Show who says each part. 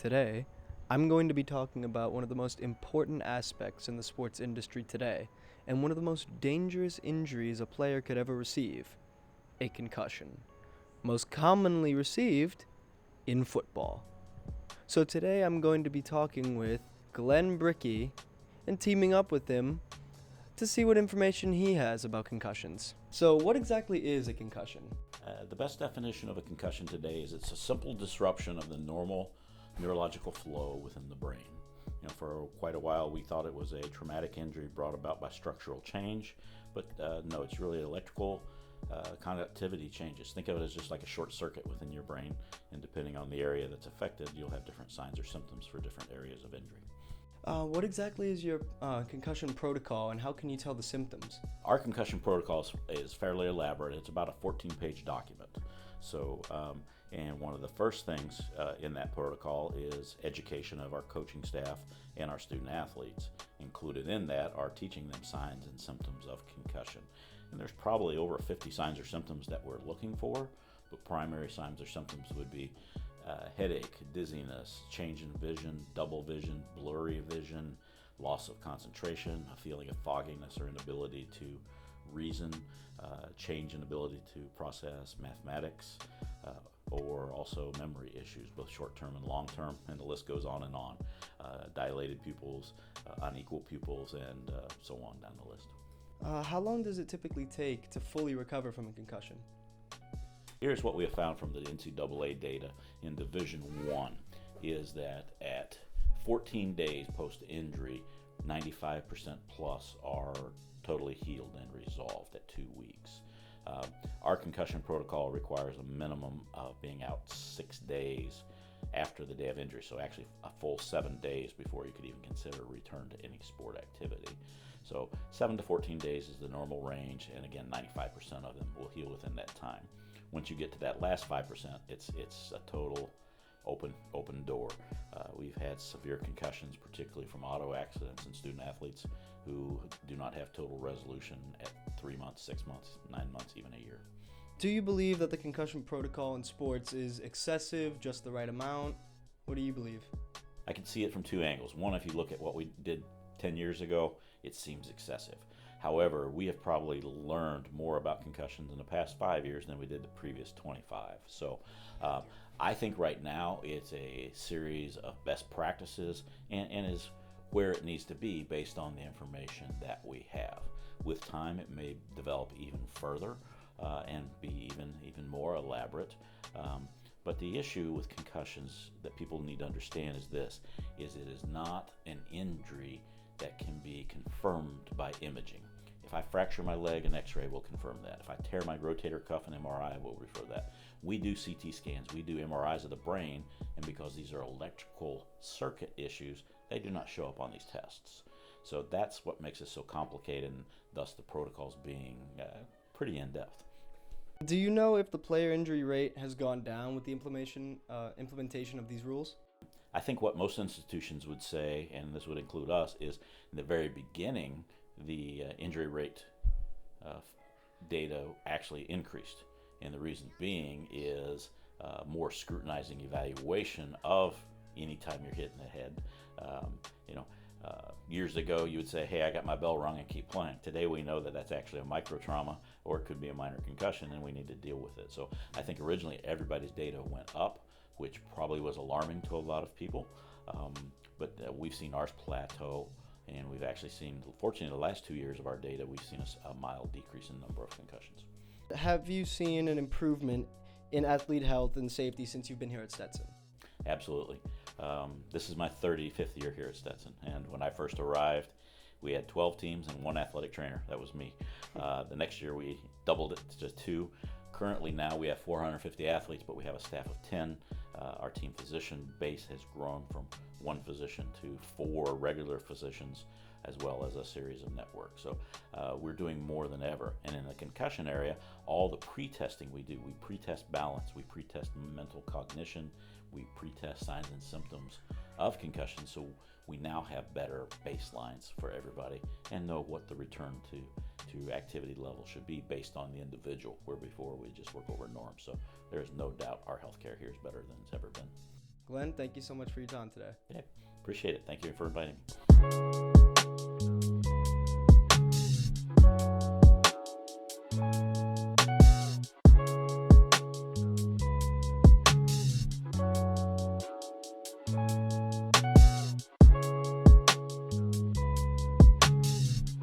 Speaker 1: Today, I'm going to be talking about one of the most important aspects in the sports industry today, and one of the most dangerous injuries a player could ever receive: a concussion. Most commonly received in football. So today I'm going to be talking with Glenn Brickey and teaming up with him to see what information he has about concussions. So what exactly is a concussion?
Speaker 2: The best definition of a concussion today is it's a simple disruption of the normal neurological flow within the brain. For quite a while we thought it was a traumatic injury brought about by structural change, but no, it's really electrical conductivity changes. Think of it as just like a short circuit within your brain, and depending on the area that's affected, you'll have different signs or symptoms for different areas of injury.
Speaker 1: What exactly is your concussion protocol, and how can you tell the symptoms?
Speaker 2: Our concussion protocol is fairly elaborate. It's about a 14-page document. And one of the first things in that protocol is education of our coaching staff and our student athletes. Included in that are teaching them signs and symptoms of concussion. And there's probably over 50 signs or symptoms that we're looking for, but primary signs or symptoms would be headache, dizziness, change in vision, double vision, blurry vision, loss of concentration, a feeling of fogginess or inability to reason, change in ability to process mathematics, or also memory issues, both short-term and long-term, and the list goes on and on. Dilated pupils, unequal pupils, and so on down the list.
Speaker 1: How long does it typically take to fully recover from a concussion?
Speaker 2: Here's what we have found from the NCAA data in Division I is that at 14 days post-injury, 95% plus are totally healed and resolved at 2 weeks. Our concussion protocol requires a minimum of being out 6 days after the day of injury, so actually a full 7 days before you could even consider a return to any sport activity. So 7 to 14 days is the normal range, and again, 95% of them will heal within that time. Once you get to that last 5%, it's a total open door. We've had severe concussions, particularly from auto accidents and student athletes who do not have total resolution at 3 months, 6 months, 9 months, even a year.
Speaker 1: Do you believe that the concussion protocol in sports is excessive, just the right amount? What do you believe?
Speaker 2: I can see it from two angles. One, if you look at what we did 10 years ago, it seems excessive. However, we have probably learned more about concussions in the past 5 years than we did the previous 25. So I think right now it's a series of best practices and is where it needs to be based on the information that we have. With time, it may develop even further and be even more elaborate. But the issue with concussions that people need to understand is this, is it is not an injury that can be confirmed by imaging. If I fracture my leg, an x-ray will confirm that. If I tear my rotator cuff, an MRI will refer that. We do CT scans, we do MRIs of the brain, and because these are electrical circuit issues, they do not show up on these tests. So that's what makes it so complicated, and thus the protocols being pretty in-depth.
Speaker 1: Do you know if the player injury rate has gone down with the implementation of these rules?
Speaker 2: I think what most institutions would say, and this would include us, is in the very beginning, the injury rate data actually increased. And the reason being is more scrutinizing evaluation of any time you're hitting the head. Years ago, you would say, hey, I got my bell rung and keep playing. Today, we know that that's actually a micro trauma, or it could be a minor concussion, and we need to deal with it. So I think originally everybody's data went up, which probably was alarming to a lot of people. But we've seen ours plateau, and we've actually seen, fortunately, the last 2 years of our data, we've seen a mild decrease in number of concussions.
Speaker 1: Have you seen an improvement in athlete health and safety since you've been here at Stetson?
Speaker 2: Absolutely. This is my 35th year here at Stetson, and when I first arrived, we had 12 teams and 1 athletic trainer. That was me. The next year, we doubled it to 2. Currently now we have 450 athletes, but we have a staff of 10. Our team physician base has grown from 1 physician to 4 regular physicians, as well as a series of networks. So we're doing more than ever. And in the concussion area, all the pre-testing we do, we pre-test balance, we pre-test mental cognition, we pre-test signs and symptoms of concussion, so we now have better baselines for everybody and know what the return to activity level should be based on the individual, where before we just work over norms. So there's no doubt our healthcare here is better than it's ever been.
Speaker 1: Glenn, thank you so much for your time today.
Speaker 2: Yeah, appreciate it. Thank you for inviting me.